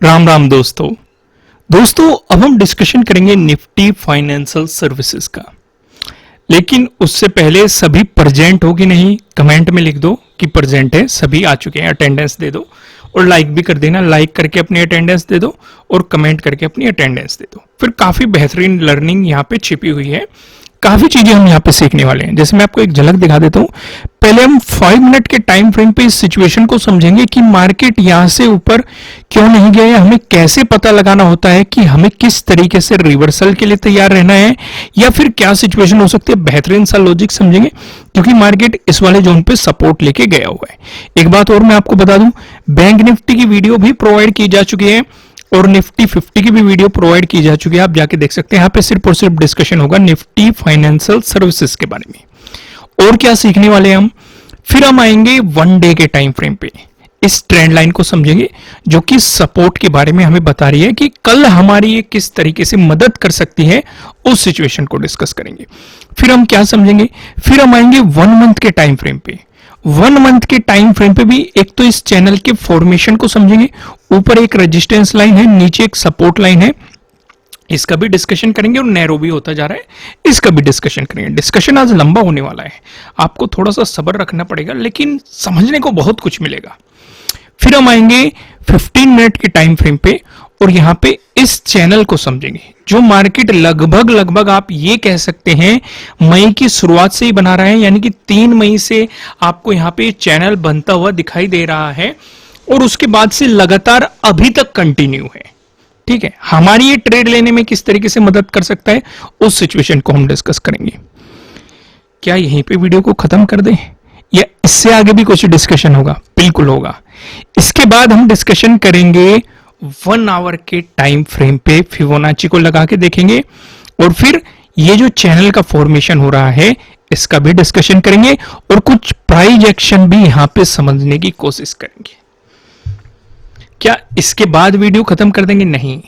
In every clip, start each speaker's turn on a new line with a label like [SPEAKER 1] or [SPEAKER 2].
[SPEAKER 1] राम राम दोस्तों अब हम डिस्कशन करेंगे निफ्टी फाइनेंशियल सर्विसेज का। लेकिन उससे पहले सभी प्रेजेंट हो कि नहीं कमेंट में लिख दो कि प्रेजेंट है, सभी आ चुके हैं, अटेंडेंस दे दो और लाइक भी कर देना। लाइक करके अपनी अटेंडेंस दे दो और कमेंट करके अपनी अटेंडेंस दे दो। फिर काफी बेहतरीन लर्निंग यहाँ पे छिपी हुई है, काफी चीजें हम यहाँ पे सीखने वाले हैं। जैसे मैं आपको एक झलक दिखा देता हूँ। पहले हम 5 मिनट के टाइम फ्रेम पे इस सिचुएशन को समझेंगे कि मार्केट यहां से ऊपर क्यों नहीं गया है, हमें कैसे पता लगाना होता है कि हमें किस तरीके से रिवर्सल के लिए तैयार रहना है या फिर क्या सिचुएशन हो सकती है। बेहतरीन सा लॉजिक समझेंगे क्योंकि मार्केट इस वाले जोन पे सपोर्ट लेके गया हुआ है। एक बात और मैं आपको बता दूं, बैंक निफ्टी की वीडियो भी प्रोवाइड की जा चुकी है और निफ्टी 50 की भी वीडियो प्रोवाइड की जा चुकी है, आप जाके देख सकते हैं। यहाँ पे सिर्फ और सिर्फ डिस्कशन होगा निफ्टी फाइनेंशियल सर्विसेज के बारे में। और क्या सीखने वाले हैं हम, फिर हम आएंगे 1 डे के टाइम फ्रेम पे, इस ट्रेंड लाइन को समझेंगे जो कि सपोर्ट के बारे में हमें बता रही है कि कल हमारी ये किस तरीके से मदद कर सकती है, उस सिचुएशन को डिस्कस करेंगे। फिर हम क्या समझेंगे, फिर हम आएंगे 1 मंथ के टाइम फ्रेम पे। 1 मंथ के टाइम फ्रेम पे भी एक तो इस चैनल के फॉर्मेशन को समझेंगे, ऊपर एक रेजिस्टेंस लाइन है, नीचे एक सपोर्ट लाइन है, इसका भी डिस्कशन करेंगे और नैरो भी होता जा रहा है, इसका भी डिस्कशन करेंगे। डिस्कशन आज लंबा होने वाला है, आपको थोड़ा सा सब्र रखना पड़ेगा लेकिन समझने को बहुत कुछ मिलेगा। फिर हम आएंगे 15 मिनट के टाइम फ्रेम पे और यहां पे इस चैनल को समझेंगे जो मार्केट लगभग आप ये कह सकते हैं मई की शुरुआत से ही बना रहा है, यानी कि 3 मई से आपको यहां पे चैनल बनता हुआ दिखाई दे रहा है और उसके बाद से लगातार अभी तक कंटिन्यू है। ठीक है, हमारी ये ट्रेड लेने में किस तरीके से मदद कर सकता है, उस सिचुएशन को हम डिस्कस करेंगे। क्या यहीं पे वीडियो को खत्म कर दें या इससे आगे भी कुछ डिस्कशन होगा? बिल्कुल होगा। इसके बाद हम डिस्कशन करेंगे 1 आवर के टाइम फ्रेम पे, फिबोनाची को लगा के देखेंगे और फिर ये जो चैनल का फॉर्मेशन हो रहा है इसका भी डिस्कशन करेंगे और कुछ प्राइस एक्शन भी यहां पे समझने की कोशिश करेंगे। क्या इसके बाद वीडियो खत्म कर देंगे? नहीं,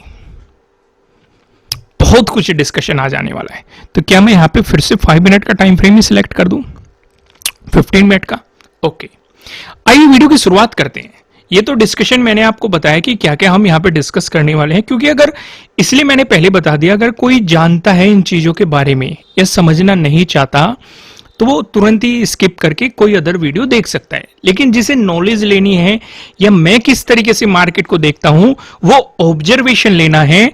[SPEAKER 1] बहुत कुछ डिस्कशन आ जाने वाला है। तो क्या मैं यहां पे फिर से 5 मिनट का टाइम फ्रेम ही सिलेक्ट कर दूं, 15 मिनट का? ओके, आइए वीडियो की शुरुआत करते हैं। ये तो डिस्कशन मैंने आपको बताया कि क्या क्या हम यहां पे डिस्कस करने वाले हैं, क्योंकि अगर इसलिए मैंने पहले बता दिया, अगर कोई जानता है इन चीजों के बारे में या समझना नहीं चाहता तो वो तुरंत ही स्किप करके कोई अदर वीडियो देख सकता है। लेकिन जिसे नॉलेज लेनी है या मैं किस तरीके से मार्केट को देखता हूं वो ऑब्जर्वेशन लेना है,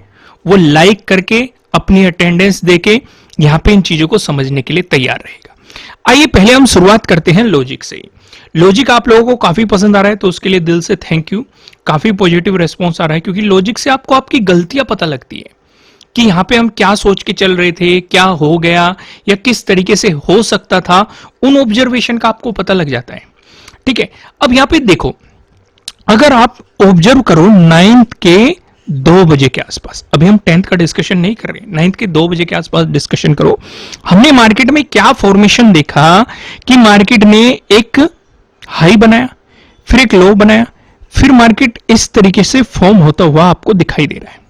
[SPEAKER 1] वो लाइक करके अपनी अटेंडेंस देके यहां पे इन चीजों को समझने के लिए तैयार रहेगा। आइए पहले हम शुरुआत करते हैं लॉजिक से। लॉजिक आप लोगों को काफी पसंद आ रहा है तो उसके लिए दिल से थैंक यू। काफी पॉजिटिव रेस्पॉन्स आ रहा है क्योंकि लॉजिक से आपको आपकी गलतियां पता लगती है कि यहां पे हम क्या सोच के चल रहे थे, क्या हो गया या किस तरीके से हो सकता था, उन ऑब्जर्वेशन का आपको पता लग जाता है। ठीक है, अब यहां पे देखो, अगर आप ऑब्जर्व करो 9th के 2 बजे के आसपास, अभी हम 10th का डिस्कशन नहीं कर रहे, 9th के 2 बजे के आसपास डिस्कशन करो। हमने मार्केट में क्या फॉर्मेशन देखा कि मार्केट ने एक हाई बनाया, फिर एक लो बनाया, फिर मार्केट इस तरीके से फॉर्म होता हुआ आपको दिखाई दे रहा है।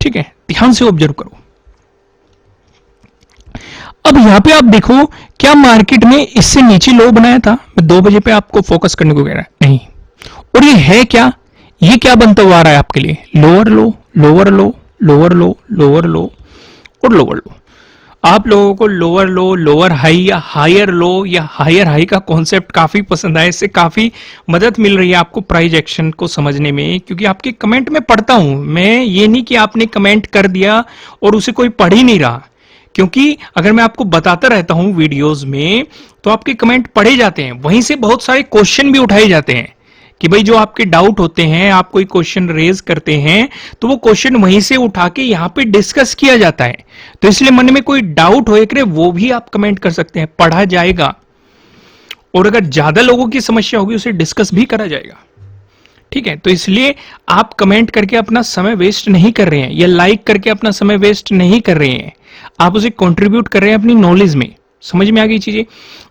[SPEAKER 1] ठीक है, ध्यान से ऑब्जर्व करो। अब यहां पे आप देखो, क्या मार्केट ने इससे नीचे लो बनाया था? मैं 2 बजे पे आपको फोकस करने को कह रहा है, नहीं। और ये है क्या, ये क्या बनता हुआ आ रहा है आपके लिए? लोअर लो, लोअर लो, लोअर लो, लोअर लो और लोअर लो। आप लोगों को लोअर लो, लोअर हाई या हायर लो या हायर हाई का कॉन्सेप्ट काफी पसंद आया, इससे काफी मदद मिल रही है आपको प्राइस एक्शन को समझने में, क्योंकि आपके कमेंट में पढ़ता हूं मैं। ये नहीं कि आपने कमेंट कर दिया और उसे कोई पढ़ ही नहीं रहा, क्योंकि अगर मैं आपको बताता रहता हूं वीडियोस में तो आपके कमेंट पढ़े जाते हैं, वहीं से बहुत सारे क्वेश्चन भी उठाए जाते हैं कि भाई जो आपके डाउट होते हैं, आप कोई क्वेश्चन रेज करते हैं तो वो क्वेश्चन वहीं से उठा के यहां पे डिस्कस किया जाता है। तो इसलिए मन में कोई डाउट हो करे वो भी आप कमेंट कर सकते हैं, पढ़ा जाएगा और अगर ज्यादा लोगों की समस्या होगी उसे डिस्कस भी करा जाएगा। ठीक है, तो इसलिए आप कमेंट करके अपना समय वेस्ट नहीं कर रहे हैं या लाइक करके अपना समय वेस्ट नहीं कर रहे हैं, आप उसे कंट्रीब्यूट कर रहे हैं अपनी नॉलेज में। समझ में आ गई चीजें?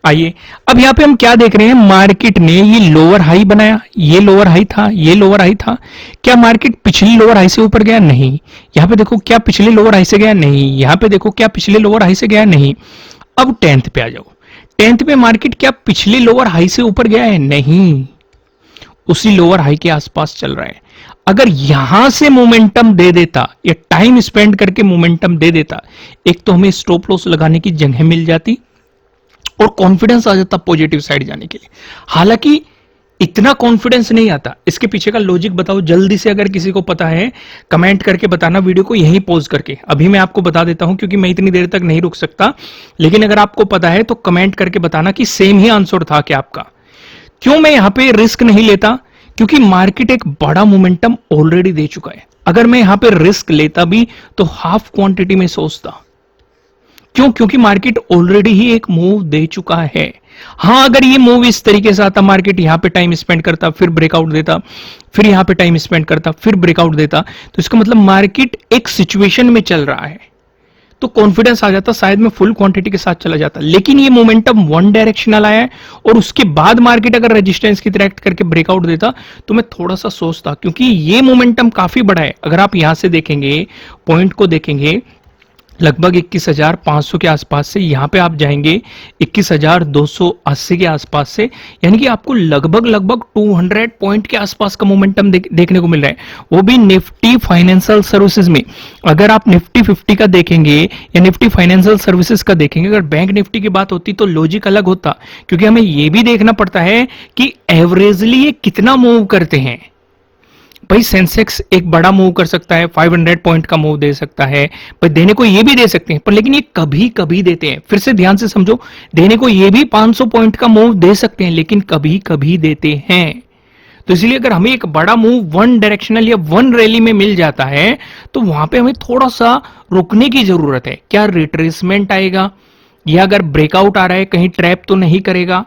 [SPEAKER 1] आइए अब यहां पे हम क्या देख रहे हैं, मार्केट ने ये लोअर हाई बनाया, ये लोअर हाई था, ये लोअर हाई था। क्या मार्केट पिछली लोअर हाई से ऊपर गया? नहीं। यहां पे देखो, क्या पिछले लोअर हाई से गया? नहीं। यहां पे देखो, क्या पिछले लोअर हाई से गया? नहीं। अब 10th पे आ जाओ, 10th पे मार्केट क्या पिछले लोअर हाई से ऊपर गया है? नहीं, उसी लोअर हाई के आसपास चल रहा है। अगर यहां से मोमेंटम दे देता या टाइम स्पेंड करके मोमेंटम दे देता, एक तो हमें स्टॉप लॉस लगाने की जगह मिल जाती और कॉन्फिडेंस आ जाता पॉजिटिव साइड जाने के लिए। हालांकि इतना कॉन्फिडेंस नहीं आता। इसके पीछे का लॉजिक बताओ जल्दी से, अगर किसी को पता है कमेंट करके बताना, वीडियो को यहीं पॉज करके। अभी मैं आपको बता देता हूं क्योंकि मैं इतनी देर तक नहीं रुक सकता, लेकिन अगर आपको पता है तो कमेंट करके बताना कि सेम ही आंसर था क्या आपका। क्यों मैं यहां पे रिस्क नहीं लेता? क्योंकि मार्केट एक बड़ा मोमेंटम ऑलरेडी दे चुका है। अगर मैं यहां पे रिस्क लेता भी तो हाफ क्वांटिटी में सोचता। क्यों? क्योंकि मार्केट ऑलरेडी ही एक मूव दे चुका है। हां, अगर ये मूव इस तरीके से आता, मार्केट यहां पे टाइम स्पेंड करता, फिर ब्रेकआउट देता, फिर यहां पे टाइम स्पेंड करता, फिर ब्रेकआउट देता, तो इसका मतलब मार्केट एक सिचुएशन में चल रहा है, तो कॉन्फिडेंस आ जाता, शायद मैं फुल क्वांटिटी के साथ चला जाता। लेकिन ये मोमेंटम वन डायरेक्शनल आया है और उसके बाद मार्केट अगर रेजिस्टेंस की तरह एक्ट करके ब्रेकआउट देता तो मैं थोड़ा सा सोचता, क्योंकि ये मोमेंटम काफी बड़ा है। अगर आप यहां से देखेंगे, पॉइंट को देखेंगे, लगभग 21,500 के आसपास से यहां पे आप जाएंगे 21,280 के आसपास से, यानी कि आपको लगभग 200 पॉइंट के आसपास का मोमेंटम देखने को मिल रहा है, वो भी निफ्टी फाइनेंशियल सर्विसेज में। अगर आप निफ्टी 50 का देखेंगे या निफ्टी फाइनेंशियल सर्विसेज का देखेंगे, अगर बैंक निफ्टी की बात होती तो लॉजिक अलग होता, क्योंकि हमें यह भी देखना पड़ता है कि एवरेजली ये कितना मूव करते हैं। भाई सेंसेक्स एक बड़ा मूव कर सकता है, 500 पॉइंट का मूव दे सकता है, पर देने को ये भी दे सकते हैं, पर लेकिन ये कभी कभी देते हैं। फिर से ध्यान से समझो, देने को ये भी 500 पॉइंट का मूव दे सकते हैं, लेकिन कभी कभी देते हैं। तो इसलिए अगर हमें एक बड़ा मूव वन डायरेक्शनल या वन रैली में मिल जाता है तो वहां पे हमें थोड़ा सा रुकने की जरूरत है। क्या रिट्रेसमेंट आएगा, या अगर ब्रेकआउट आ रहा है कहीं ट्रैप तो नहीं करेगा,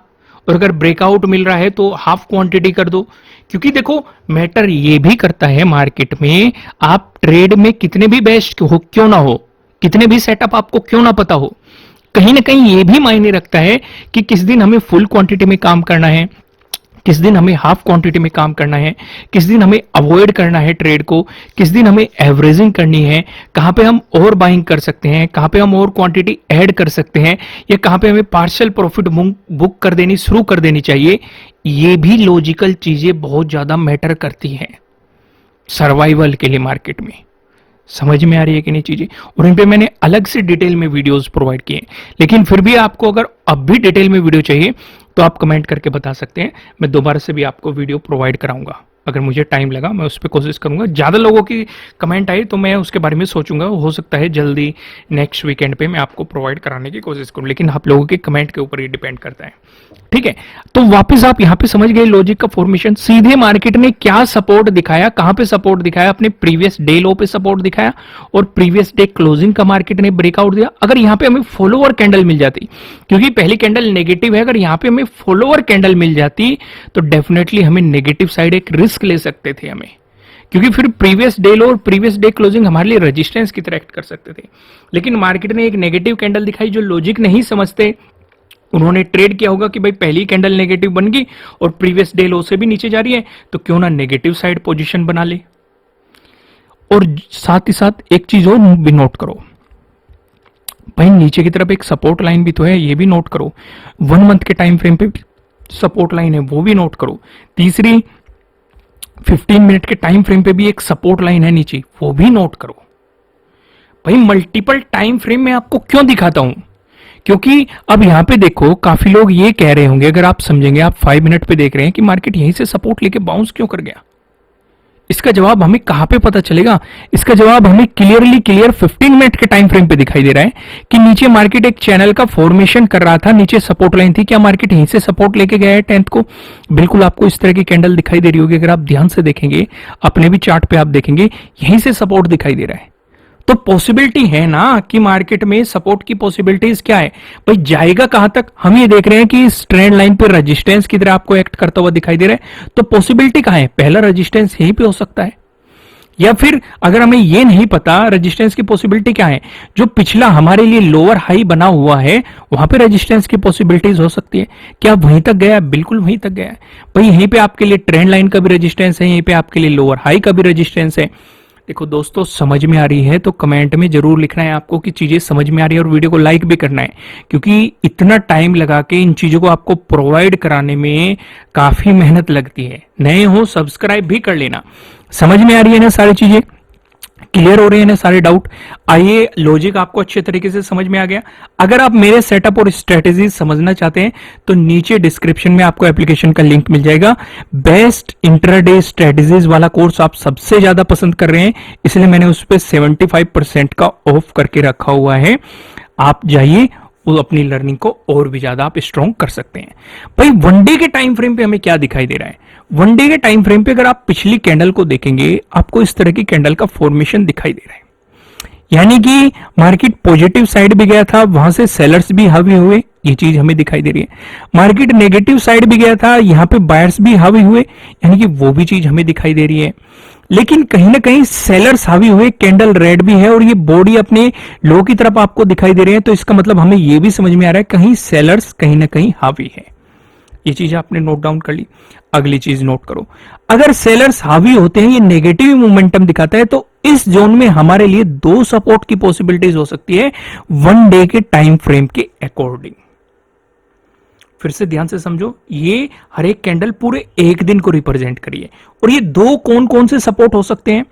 [SPEAKER 1] और अगर ब्रेकआउट मिल रहा है तो हाफ क्वांटिटी कर दो। क्योंकि देखो, मैटर ये भी करता है मार्केट में, आप ट्रेड में कितने भी बेस्ट हो क्यों ना हो, कितने भी सेटअप आपको क्यों ना पता हो, कहीं ना कहीं ये भी मायने रखता है कि किस दिन हमें फुल क्वांटिटी में काम करना है, किस दिन हमें हाफ क्वांटिटी में काम करना है, किस दिन हमें अवॉइड करना है ट्रेड को, किस दिन हमें एवरेजिंग करनी है, कहां पे हम ओवर बाइंग कर सकते हैं, कहां पे हम और क्वांटिटी ऐड कर सकते हैं, या कहां पे हमें पार्शियल प्रॉफिट बुक कर देनी शुरू कर देनी चाहिए। ये भी लॉजिकल चीजें बहुत ज्यादा मैटर करती हैं सर्वाइवल के लिए मार्केट में। समझ में आ रही है कि नहीं चीजें? और इन पे मैंने अलग से डिटेल में वीडियोस प्रोवाइड किए हैं, लेकिन फिर भी आपको अगर अब भी डिटेल में वीडियो चाहिए तो आप कमेंट करके बता सकते हैं, मैं दोबारा से भी आपको वीडियो प्रोवाइड कराऊंगा। अगर मुझे टाइम लगा मैं उस पर कोशिश करूंगा, ज्यादा लोगों की कमेंट आई तो मैं उसके बारे में सोचूंगा, हो सकता है जल्दी नेक्स्ट वीकेंड पे मैं आपको प्रोवाइड कराने की कोशिश करूं, लेकिन आप लोगों के कमेंट के ऊपर ही डिपेंड करता है। ठीक है, तो वापस आप यहां पे समझ गए लॉजिक का फॉर्मेशन। सीधे मार्केट ने क्या सपोर्ट दिखाया, कहां पे सपोर्ट दिखाया, अपने प्रीवियस डे लो पे सपोर्ट दिखाया और प्रीवियस डे क्लोजिंग का मार्केट ने ब्रेकआउट दिया। अगर यहां पे हमें फॉलोअर कैंडल मिल जाती, क्योंकि पहली कैंडल नेगेटिव है, अगर यहां पे हमें फॉलोअर कैंडल मिल जाती तो डेफिनेटली हमें नेगेटिव साइड एक रिस्क ले सकते थे हमें, क्योंकि फिर प्रीवियस डे लो और प्रीवियस डे क्लोजिंग हमारे लिए रेजिस्टेंस की तरह एक्ट कर सकते थे। लेकिन मार्केट ने एक नेगेटिव कैंडल दिखाई, जो लॉजिक नहीं समझते उन्होंने ट्रेड किया होगा कि भाई पहली कैंडल नेगेटिव बन गई और प्रीवियस डे लो से भी नीचे जा रही है, तो क्यों ना नेगेटिव साइड पोजीशन बना ले। और साथ ही साथ एक चीज और भी नोट करो, भाई नीचे की तरफ एक सपोर्ट लाइन भी तो है, ये भी नोट करो। 1 मंथ के टाइम फ्रेम पे सपोर्ट लाइन है, वो भी नोट करो। तीसरी 15 मिनट के टाइम फ्रेम पे भी एक सपोर्ट लाइन है नीचे, वो भी नोट करो। भाई मल्टीपल टाइम फ्रेम में आपको क्यों दिखाता हूं, क्योंकि अब यहां पे देखो काफी लोग ये कह रहे होंगे, अगर आप समझेंगे, आप 5 मिनट पे देख रहे हैं कि मार्केट यहीं से सपोर्ट लेके बाउंस क्यों कर गया। इसका जवाब हमें कहां पे पता चलेगा? इसका जवाब हमें क्लियर 15 मिनट के टाइम फ्रेम पे दिखाई दे रहा है कि नीचे मार्केट एक चैनल का फॉर्मेशन कर रहा था, नीचे सपोर्ट लाइन थी। क्या मार्केट यहीं से सपोर्ट लेके गया है 10th को? बिल्कुल आपको इस तरह की कैंडल दिखाई दे रही होगी, अगर आप ध्यान से देखेंगे, अपने भी चार्ट पे आप देखेंगे यहीं से सपोर्ट दिखाई दे रहा है। तो पॉसिबिलिटी है ना कि मार्केट में सपोर्ट की पॉसिबिलिटीज क्या है, भाई जाएगा कहां तक? हम ये देख रहे हैं कि इस ट्रेंड लाइन पे रेजिस्टेंस की तरह आपको एक्ट करता हुआ दिखाई दे रहा है, तो पॉसिबिलिटी कहां है? पहला रेजिस्टेंस यहीं पे हो सकता है, या फिर अगर हमें ये नहीं पता रेजिस्टेंस की पॉसिबिलिटी क्या है, जो पिछला हमारे लिए लोअर हाई बना हुआ है वहां पे रेजिस्टेंस की पॉसिबिलिटीज हो सकती है। क्या वहीं तक गया? बिल्कुल वहीं तक गया है। भाई यहीं पे आपके लिए ट्रेंड लाइन का भी रेजिस्टेंस है, यहीं पे आपके लिए लोअर हाई का भी रेजिस्टेंस है। देखो दोस्तों, समझ में आ रही है तो कमेंट में जरूर लिखना है आपको कि चीजें समझ में आ रही है, और वीडियो को लाइक भी करना है, क्योंकि इतना टाइम लगा के इन चीजों को आपको प्रोवाइड कराने में काफी मेहनत लगती है। नए हो सब्सक्राइब भी कर लेना। समझ में आ रही है ना सारी चीजें? क्लियर हो रहे हैं ना सारे डाउट? आइए, लॉजिक आपको अच्छे तरीके से समझ में आ गया। अगर आप मेरे सेटअप और स्ट्रेटेजी समझना चाहते हैं तो नीचे डिस्क्रिप्शन में आपको एप्लीकेशन का लिंक मिल जाएगा। बेस्ट इंट्राडे स्ट्रेटेजीज वाला कोर्स आप सबसे ज्यादा पसंद कर रहे हैं, इसलिए मैंने उस पर 75% का ऑफ करके रखा हुआ है। आप जाइए, वो अपनी लर्निंग को और भी ज्यादा आप स्ट्रॉन्ग कर सकते हैं। भाई, वन डे के टाइम फ्रेम पे हमें क्या दिखाई दे रहा है? वन डे के टाइम फ्रेम पे अगर आप पिछली कैंडल को देखेंगे, आपको इस तरह की कैंडल का फॉर्मेशन दिखाई दे रहा है। यानी कि मार्केट पॉजिटिव साइड भी गया था, वहां से सेलर्स भी हावी हुए, ये चीज हमें दिखाई दे रही है। मार्केट नेगेटिव साइड भी गया था, यहां पे बायर्स भी हावी हुए, यानी कि वो भी चीज हमें दिखाई दे रही है। लेकिन कहीं ना कहीं सेलर्स हावी हुए, कैंडल रेड भी है और ये बॉडी अपने लो की तरफ आपको दिखाई दे रहे हैं, तो इसका मतलब हमें ये भी समझ में आ रहा है कहीं सेलर्स कहीं ना कहीं हावी है। ये चीज आपने नोट डाउन कर ली। अगली चीज नोट करो, अगर सेलर्स हावी होते हैं, ये नेगेटिव मोमेंटम दिखाता है, तो इस जोन में हमारे लिए दो सपोर्ट की पॉसिबिलिटीज हो सकती है वन डे के टाइम फ्रेम के अकॉर्डिंग। फिर से ध्यान से समझो, ये हर एक कैंडल पूरे एक दिन को रिप्रेजेंट करिए, और ये दो कौन कौन से सपोर्ट हो सकते हैं?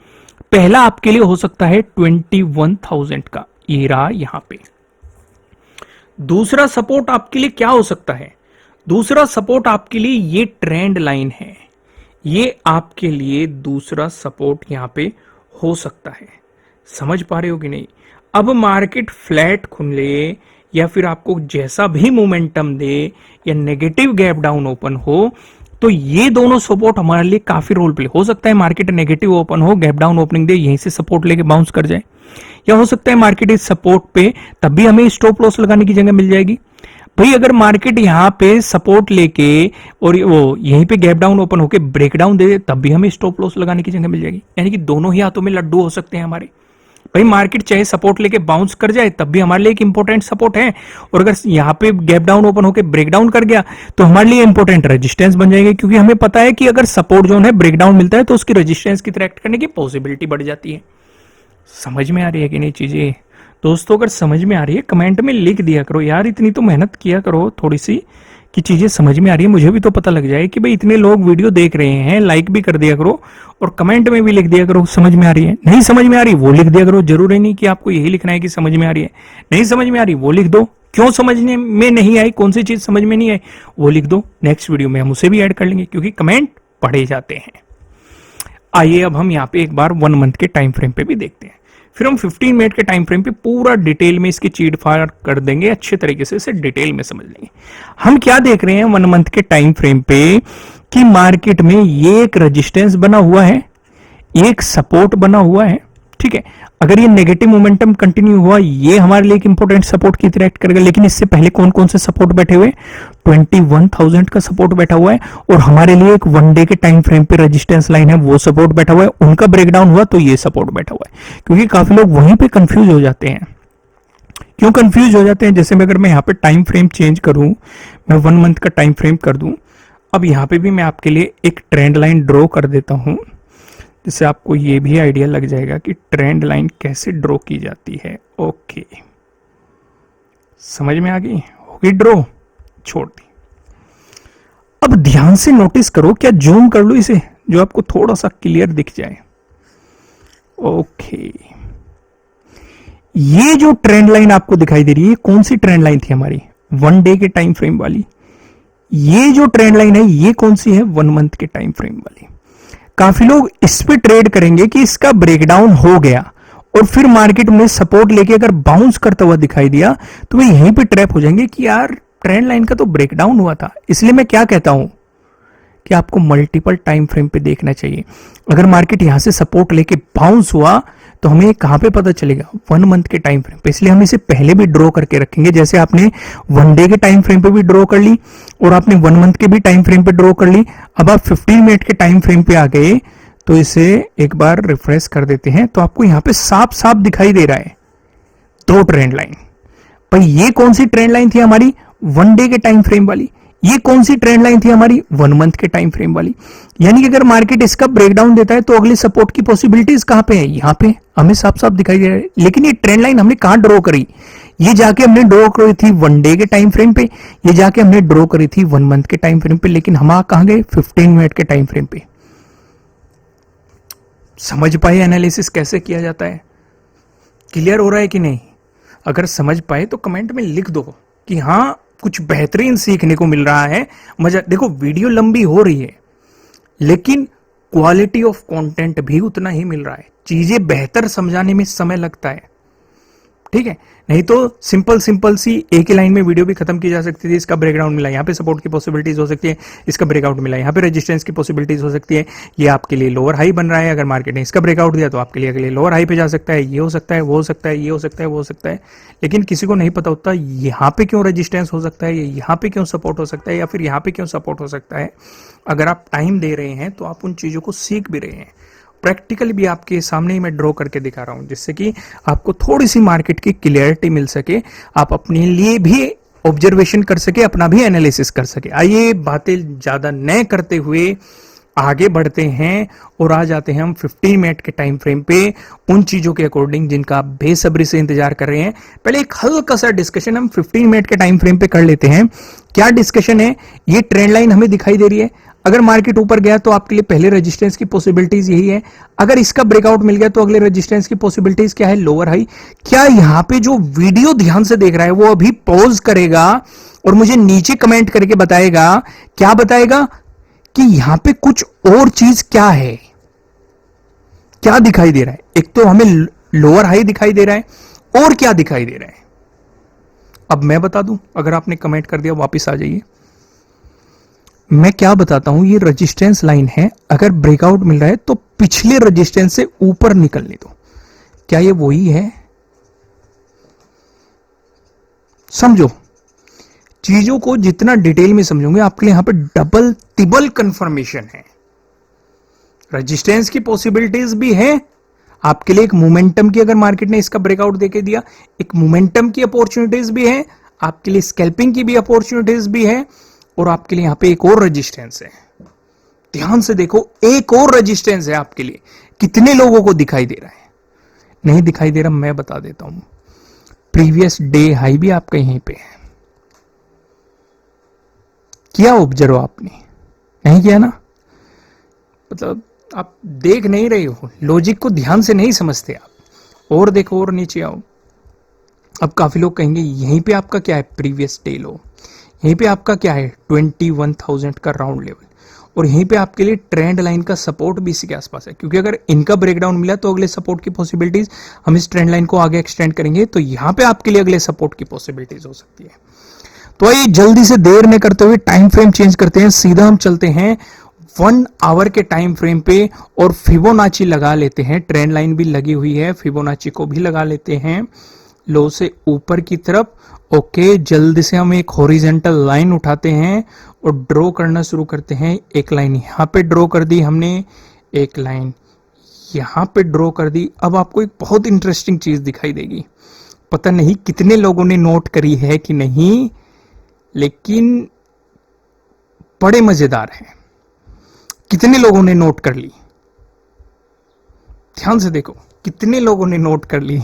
[SPEAKER 1] पहला आपके लिए हो सकता है 21,000 का, ये रहा यहां पे। दूसरा सपोर्ट आपके लिए क्या हो सकता है? दूसरा सपोर्ट आपके लिए ये ट्रेंड लाइन है, ये आपके लिए दूसरा सपोर्ट यहां पे हो सकता है। समझ पा रहे हो कि नहीं? अब मार्केट फ्लैट खुले या फिर आपको जैसा भी मोमेंटम दे या नेगेटिव गैप डाउन ओपन हो, तो ये दोनों सपोर्ट हमारे लिए काफी रोल प्ले हो सकता है। मार्केट नेगेटिव ओपन हो, गैप डाउन ओपनिंग दे, यहीं से सपोर्ट लेके बाउंस कर जाए, या हो सकता है मार्केट इस सपोर्ट पे तब भी हमें स्टॉप लॉस लगाने की जगह मिल जाएगी। भाई, अगर मार्केट यहां पे सपोर्ट लेके और वो यहीं पे गैप डाउन ओपन होके ब्रेकडाउन दे, तब भी हमें स्टॉप लॉस लगाने की जगह मिल जाएगी। यानी कि दोनों ही हाथों में लड्डू हो सकते हैं हमारे। भाई, मार्केट चाहे सपोर्ट लेके बाउंस कर जाए, तब भी हमारे लिए एक इंपॉर्टेंट सपोर्ट है, और अगर यहाँ पे गैप डाउन ओपन होकर ब्रेकडाउन कर गया तो हमारे लिए इंपॉर्टेंट रेजिस्टेंस बन जाएगा, क्योंकि हमें पता है कि अगर सपोर्ट जोन है, ब्रेकडाउन मिलता है, तो उसकी रेजिस्टेंस की तरह एक्ट करने की पॉसिबिलिटी बढ़ जाती है। समझ में आ रही है कि नहीं चीजें? दोस्तों, अगर समझ में आ रही है कमेंट में लिख दिया करो यार, इतनी तो मेहनत किया करो थोड़ी सी कि चीजें समझ में आ रही है, मुझे भी तो पता लग जाए कि भाई इतने लोग वीडियो देख रहे हैं। लाइक भी कर दिया करो और कमेंट में भी लिख दिया करो समझ में आ रही है। नहीं समझ में आ रही वो लिख दिया करो, जरूरी नहीं कि आपको यही लिखना है कि समझ में आ रही है। नहीं समझ में आ रही वो लिख दो, क्यों समझने में नहीं आई, कौन सी चीज समझ में नहीं आई वो लिख दो। नेक्स्ट वीडियो में हम उसे भी ऐड कर लेंगे, क्योंकि कमेंट पढ़े जाते हैं। आइए, अब हम यहाँ पे एक बार 1 मंथ के टाइम फ्रेम पे भी देखते हैं, फिर हम 15 मिनट के टाइम फ्रेम पे पूरा डिटेल में इसकी चीट फाड़ कर देंगे, अच्छे तरीके से इसे डिटेल में समझ लेंगे। हम क्या देख रहे हैं 1 मंथ के टाइम फ्रेम पे कि मार्केट में ये एक रेजिस्टेंस बना हुआ है, एक सपोर्ट बना हुआ है, ठीक है। अगर ये नेगेटिव मोमेंटम कंटिन्यू हुआ, ये हमारे लिए एक इंपॉर्टेंट सपोर्ट की तरह एक्ट करेगा। लेकिन इससे पहले कौन कौन से सपोर्ट बैठे हुए? 21,000 का सपोर्ट बैठा हुआ है, और हमारे लिए एक वन डे के टाइम फ्रेम पे रेजिस्टेंस लाइन है, वो सपोर्ट बैठा हुआ है। उनका ब्रेकडाउन हुआ तो ये सपोर्ट बैठा हुआ है, क्योंकि काफी लोग वहीं पे कंफ्यूज हो जाते हैं। क्यों कंफ्यूज हो जाते हैं? जैसे अगर मैं यहाँ पे टाइम फ्रेम चेंज करूं, मैं 1 मंथ का टाइम फ्रेम कर दूं, अब यहाँ पे भी मैं आपके लिए एक ट्रेंड लाइन ड्रॉ कर देता हूं, जिससे आपको ये भी आइडिया लग जाएगा कि ट्रेंड लाइन कैसे ड्रॉ की जाती है। ओके, समझ में आ गई? होगी ड्रॉ, छोड़ दी। अब ध्यान से नोटिस करो, क्या जूम कर लो इसे, जो आपको थोड़ा सा क्लियर दिख जाए। ओके, ये जो ट्रेंड लाइन आपको दिखाई दे रही है, कौन सी ट्रेंड लाइन थी हमारी? 1 डे के टाइम फ्रेम वाली। ये जो ट्रेंड लाइन है, ये कौन सी है? 1 मंथ के टाइम फ्रेम वाली। काफी लोग इस पे ट्रेड करेंगे कि इसका ब्रेकडाउन हो गया और फिर मार्केट में सपोर्ट लेके अगर बाउंस करता हुआ दिखाई दिया, तो वे यहीं पे ट्रैप हो जाएंगे कि यार ट्रेंड लाइन का तो ब्रेकडाउन हुआ था। इसलिए मैं क्या कहता हूं कि आपको मल्टीपल टाइम फ्रेम पे देखना चाहिए। अगर मार्केट यहां से सपोर्ट लेके बाउंस हुआ, तो हमें कहां पे पता चलेगा? 1 मंथ के टाइम फ्रेम पे। इसलिए हम इसे पहले भी ड्रॉ करके रखेंगे, जैसे आपने 1 डे के टाइम फ्रेम पे भी ड्रॉ कर ली और आपने 1 मंथ के भी टाइम फ्रेम पे ड्रॉ कर ली। अब आप 15 मिनट के टाइम फ्रेम पे आ गए, तो इसे एक बार रिफ्रेश कर देते हैं, तो आपको यहां पे साफ साफ दिखाई दे रहा है 2 ट्रेंड लाइन। भाई, ये कौन सी ट्रेंड लाइन थी हमारी? 1 डे के टाइम फ्रेम वाली। ये कौन सी ट्रेंड लाइन थी हमारी? 1 मंथ के टाइम फ्रेम वाली। यानी कि अगर मार्केट इसका ब्रेकडाउन देता है तो अगले सपोर्ट की पॉसिबिलिटीज कहां पे है? यहां पे हमें साफ साफ दिखाई दे रहा है। लेकिन ये ट्रेंड लाइन हमने कहां ड्रॉ करी? ये जाके हमने ड्रॉ करी थी 1 डे के टाइम फ्रेम पे, ये जाके हमने ड्रॉ करी थी 1 मंथ के टाइम फ्रेम पे, लेकिन हम कहां गए? 15 मिनट के टाइम फ्रेम पे। समझ पाए एनालिसिस कैसे किया जाता है? क्लियर हो रहा है कि नहीं? अगर समझ पाए तो कमेंट में लिख दो कि हां कुछ बेहतरीन सीखने को मिल रहा है, मजा। देखो वीडियो लंबी हो रही है लेकिन क्वालिटी ऑफ कंटेंट भी उतना ही मिल रहा है। चीजें बेहतर समझाने में समय लगता है, ठीक है? नहीं तो सिंपल सिंपल सी एक ही लाइन में वीडियो भी खत्म की जा सकती थी। इसका ब्रेकडाउन मिला, यहाँ पे सपोर्ट की पॉसिबिलिटीज हो सकती है, इसका ब्रेकआउट मिला, यहाँ पे रेजिस्टेंस की पॉसिबिलिटीज हो सकती है, ये आपके लिए लोअर हाई बन रहा है। अगर मार्केट ने इसका ब्रेकआउट दिया तो आपके लिए अगले लोअर हाई पे जा सकता है, ये हो सकता है, वो हो सकता है, ये हो सकता है, वो हो सकता है। लेकिन किसी को नहीं पता होता यहाँ पे क्यों रेजिस्टेंस हो सकता है, यहाँ पे क्यों सपोर्ट हो सकता है, या फिर यहाँ पे क्यों सपोर्ट हो सकता है। अगर आप टाइम दे रहे हैं तो आप उन चीजों को सीख भी रहे हैं। प्रैक्टिकली भी आपके सामने ही मैं ड्रॉ करके दिखा रहा हूं, जिससे कि आपको थोड़ी सी मार्केट की क्लियरिटी मिल सके, आप अपने लिए भी ऑब्जर्वेशन कर सके, अपना भी एनालिसिस कर सके। आइए बातें ज्यादा न करते हुए आगे बढ़ते हैं और आ जाते हैं हम 15 मिनट के टाइम फ्रेम पे उन चीजों के अकॉर्डिंग जिनका आप बेसब्री से इंतजार कर रहे हैं। पहले एक हल्का सा डिस्कशन हम 15 मिनट के टाइम फ्रेम पे कर लेते हैं। क्या डिस्कशन है? ये ट्रेंड लाइन हमें दिखाई दे रही है। अगर मार्केट ऊपर गया तो आपके लिए पहले रेजिस्टेंस की पॉसिबिलिटीज यही है। अगर इसका ब्रेकआउट मिल गया तो अगले रेजिस्टेंस की पॉसिबिलिटीज क्या है? Lower high. क्या यहां पे जो वीडियो ध्यान से देख रहा है वो अभी पॉज करेगा और मुझे नीचे कमेंट करके बताएगा, क्या बताएगा कि यहां पे कुछ और चीज क्या है, क्या दिखाई दे रहा है? एक तो हमें लोअर हाई दिखाई दे रहा है, और क्या दिखाई दे रहा है? अब मैं बता दूं, अगर आपने कमेंट कर दिया वापस आ जाइए। मैं क्या बताता हूं, ये रेजिस्टेंस लाइन है, अगर ब्रेकआउट मिल रहा है तो पिछले रेजिस्टेंस से ऊपर निकलने दो। क्या ये वही है? समझो, चीजों को जितना डिटेल में समझोगे आपके लिए यहां पे डबल तिबल कंफर्मेशन है। रेजिस्टेंस की पॉसिबिलिटीज भी है आपके लिए, एक मोमेंटम की, अगर मार्केट ने इसका ब्रेकआउट देके दिया, एक मोमेंटम की अपॉर्चुनिटीज भी है आपके लिए, स्कैल्पिंग की भी अपॉर्चुनिटीज भी है, और आपके लिए यहां पे एक और रेजिस्टेंस है। ध्यान से देखो, एक और रेजिस्टेंस है आपके लिए। कितने लोगों को दिखाई दे रहा है? नहीं दिखाई दे रहा, मैं बता देता हूं। प्रीवियस डे हाई भी आपका यहीं पे है। किया ऑब्जर्व आपने? नहीं किया ना? मतलब आप देख नहीं रहे हो, लॉजिक को ध्यान से नहीं समझते आप। और देखो, और नीचे आओ। अब काफी लोग कहेंगे यहीं पे आपका क्या है? प्रीवियस डे लो। यहीं पे आपका क्या है? 21,000 का राउंड लेवल। और यहीं पे आपके लिए ट्रेंड लाइन का सपोर्ट भी इसी के आसपास है, क्योंकि अगर इनका ब्रेकडाउन मिला तो अगले सपोर्ट की पॉसिबिलिटीज, हम इस ट्रेंड लाइन को आगे एक्सटेंड करेंगे तो यहां पे आपके लिए अगले सपोर्ट की पॉसिबिलिटीज हो सकती है। तो आइए जल्दी से देर न करते हुए टाइम फ्रेम चेंज करते हैं, सीधा हम चलते हैं 1 आवर के टाइम फ्रेम पे और फिबोनाची लगा लेते हैं। ट्रेंड लाइन भी लगी हुई है, फिबोनाची को भी लगा लेते हैं लो से ऊपर की तरफ। ओके, जल्दी से हम एक हॉरिजेंटल लाइन उठाते हैं और ड्रॉ करना शुरू करते हैं। एक लाइन यहां पे ड्रॉ कर दी हमने, एक लाइन यहां पे ड्रॉ कर दी। अब आपको एक बहुत इंटरेस्टिंग चीज दिखाई देगी, पता नहीं कितने लोगों ने नोट करी है कि नहीं, लेकिन बड़े मजेदार है। कितने लोगों ने नोट कर ली? ध्यान से देखो, कितने लोगों ने नोट कर ली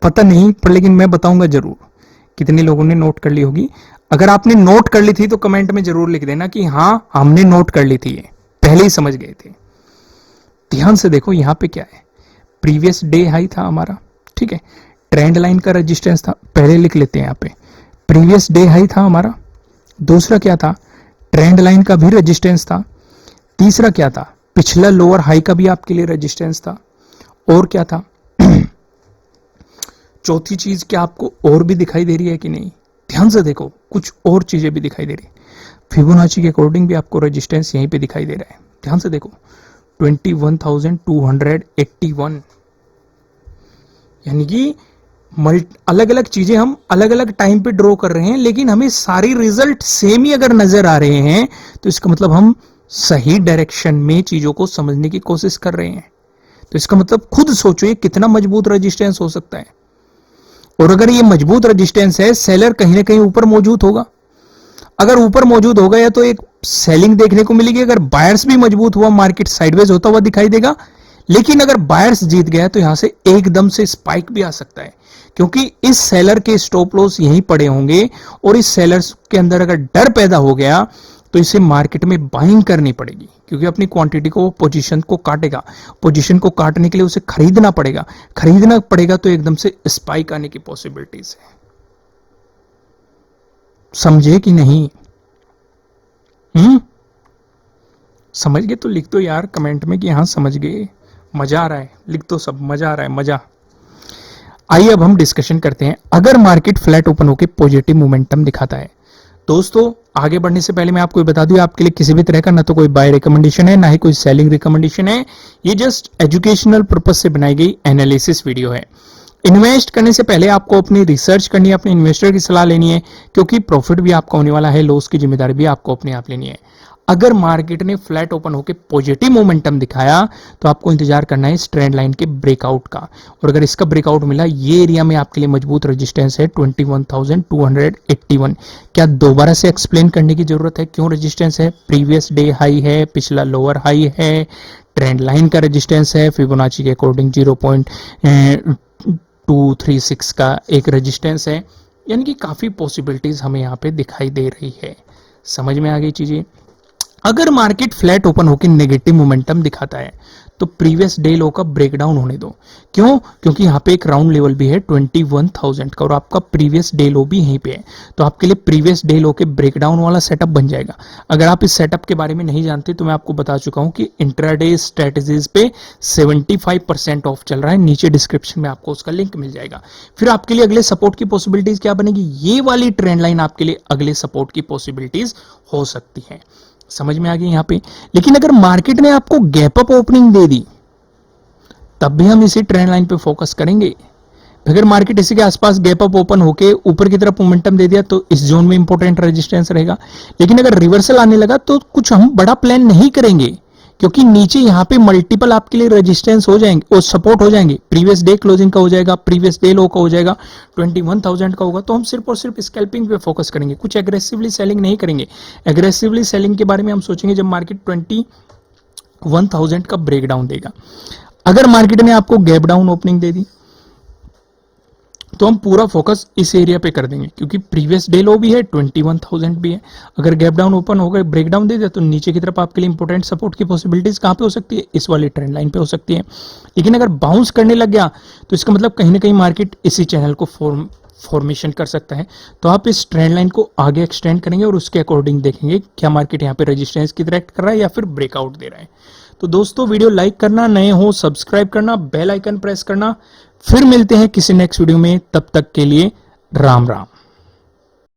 [SPEAKER 1] पता नहीं, पर लेकिन मैं बताऊंगा जरूर कितने लोगों ने नोट कर ली होगी। अगर आपने नोट कर ली थी तो कमेंट में जरूर लिख देना कि हां हमने नोट कर ली थी, ये पहले ही समझ गए थे। ध्यान से देखो, यहां पे क्या है? प्रीवियस डे हाई था हमारा, ठीक है, ट्रेंड लाइन का रेजिस्टेंस था, पहले लिख लेते हैं यहां पे। प्रीवियस डे हाई था हमारा, दूसरा क्या था? ट्रेंड लाइन का भी रेजिस्टेंस था, तीसरा क्या था? पिछला लोअर हाई का भी आपके लिए रेजिस्टेंस था, और क्या था? चौथी चीज क्या आपको और भी दिखाई दे रही है कि नहीं? ध्यान से देखो, कुछ और चीजें भी दिखाई दे रही है। फिबोनाची के अकॉर्डिंग भी आपको रेजिस्टेंस यहीं पे दिखाई दे रहा है। ध्यान से देखो, 21,281, यानी कि अलग अलग चीजें हम अलग अलग टाइम पे ड्रॉ कर रहे हैं, लेकिन हमें सारी रिजल्ट सेम ही अगर नजर आ रहे हैं तो इसका मतलब हम सही डायरेक्शन में चीजों को समझने की कोशिश कर रहे हैं। तो इसका मतलब खुद सोचो ये कितना मजबूत रेजिस्टेंस हो सकता है। और अगर ये मजबूत रेजिस्टेंस है, सेलर कहीं ना कहीं ऊपर मौजूद होगा। अगर ऊपर मौजूद हो गया तो एक सेलिंग देखने को मिलेगी, अगर बायर्स भी मजबूत हुआ मार्केट साइडवेज होता हुआ दिखाई देगा। लेकिन अगर बायर्स जीत गया तो यहां से एकदम से स्पाइक भी आ सकता है, क्योंकि इस सेलर के स्टॉप लॉस यहीं पड़े होंगे और इस सेलर्स के अंदर अगर डर पैदा हो गया तो इसे मार्केट में बाइंग करनी पड़ेगी, क्योंकि अपनी क्वांटिटी को पोजीशन को काटेगा। पोजीशन को काटने के लिए उसे खरीदना पड़ेगा तो एकदम से स्पाइक आने की पॉसिबिलिटीज है। समझे कि नहीं? समझ गए तो लिख दो यार कमेंट में कि हाँ समझ गए। मजा आ रहा है, लिख दो सब, मजा आ रहा है, मजा। आइए अब हम डिस्कशन करते हैं, अगर मार्केट फ्लैट ओपन होकर पॉजिटिव मोमेंटम दिखाता है। दोस्तों आगे बढ़ने से पहले मैं आपको बता दूं, आपके लिए किसी भी तरह का ना तो कोई बाय रिकमेंडेशन है ना ही कोई सेलिंग रिकमेंडेशन है। ये जस्ट एजुकेशनल पर्पज से बनाई गई एनालिसिस वीडियो है। इन्वेस्ट करने से पहले आपको अपनी रिसर्च करनी है, अपने इन्वेस्टर की सलाह लेनी है, क्योंकि प्रॉफिट भी आपका होने वाला है, लॉस की जिम्मेदारी भी आपको अपने आप लेनी है। अगर मार्केट ने फ्लैट ओपन होकर पॉजिटिव मोमेंटम दिखाया तो आपको इंतजार करना है इस ट्रेंड लाइन के ब्रेकआउट का, और अगर इसका ब्रेकआउट मिला, ये एरिया में आपके लिए मजबूत रेजिस्टेंस है 21,281। क्या दोबारा से एक्सप्लेन करने की जरूरत है क्यों रेजिस्टेंस है? प्रीवियस डे हाई है, पिछला लोअर हाई है, ट्रेंड लाइन का रेजिस्टेंस है, फिबोनाची के अकॉर्डिंग 0.236 का एक रेजिस्टेंस है, यानी कि काफी पॉसिबिलिटीज हमें यहाँ पे दिखाई दे रही है। समझ में आ गई चीजें? अगर मार्केट फ्लैट ओपन होकर नेगेटिव मोमेंटम दिखाता है तो प्रीवियस डे लो का ब्रेकडाउन होने दो। क्यों? क्योंकि यहाँ पे एक राउंड लेवल भी है 21,000 का और आपका प्रीवियस डे लो भी यहीं पे है, तो आपके लिए प्रीवियस डे लो के ब्रेकडाउन वाला सेटअप बन जाएगा। अगर आप इस सेटअप के बारे में नहीं जानते तो मैं आपको बता चुका हूं कि इंट्राडे स्ट्रेटेजीज पे 75% ऑफ चल रहा है, नीचे डिस्क्रिप्शन में आपको उसका लिंक मिल जाएगा। फिर आपके लिए अगले सपोर्ट की पॉसिबिलिटीज क्या बनेगी? ये वाली ट्रेंड लाइन आपके लिए अगले सपोर्ट की पॉसिबिलिटीज हो सकती है। समझ में आ गई यहाँ पे? लेकिन अगर मार्केट ने आपको गैप अप ओपनिंग दे दी तब भी हम इसी ट्रेंड लाइन पे फोकस करेंगे। अगर मार्केट इसी के आसपास गैप अप ओपन होके ऊपर की तरफ मोमेंटम दे दिया तो इस जोन में इंपॉर्टेंट रेजिस्टेंस रहेगा। लेकिन अगर रिवर्सल आने लगा तो कुछ हम बड़ा प्लान नहीं करेंगे, क्योंकि नीचे यहाँ पे मल्टीपल आपके लिए रेजिस्टेंस हो जाएंगे और सपोर्ट हो जाएंगे। प्रीवियस डे क्लोजिंग का हो जाएगा, प्रीवियस डे लो का हो जाएगा, 21,000 का होगा, तो हम सिर्फ और सिर्फ स्कैल्पिंग पे फोकस करेंगे, कुछ एग्रेसिवली सेलिंग नहीं करेंगे। एग्रेसिवली सेलिंग के बारे में हम सोचेंगे जब मार्केट 21,000 का ब्रेकडाउन देगा। अगर मार्केट ने आपको गैप डाउन ओपनिंग दे दी तो हम पूरा फोकस इस एरिया पे कर देंगे, क्योंकि प्रीवियस डे लो भी है, 21,000 भी है। अगर गैप डाउन ओपन हो गए, ब्रेकडाउन दे दिया, तो नीचे की तरफ आपके लिए इंपॉर्टेंट सपोर्ट की पॉसिबिलिटीज कहां पे हो सकती है? इस वाली ट्रेंड लाइन पे हो सकती है। लेकिन अगर बाउंस करने लग गया तो इसका मतलब कहीं ना कहीं मार्केट इसी चैनल को फॉर्मेशन कर सकता है। तो आप इस ट्रेंड लाइन को आगे एक्सटेंड करेंगे और उसके अकॉर्डिंग देखेंगे क्या मार्केट यहाँ पे रेजिस्टेंस की तरह एक्ट कर रहा है या फिर ब्रेकआउट दे रहा है। तो दोस्तों वीडियो लाइक करना, नए हो सब्सक्राइब करना, बेल आइकन प्रेस करना। फिर मिलते हैं किसी नेक्स्ट वीडियो में, तब तक के लिए राम राम।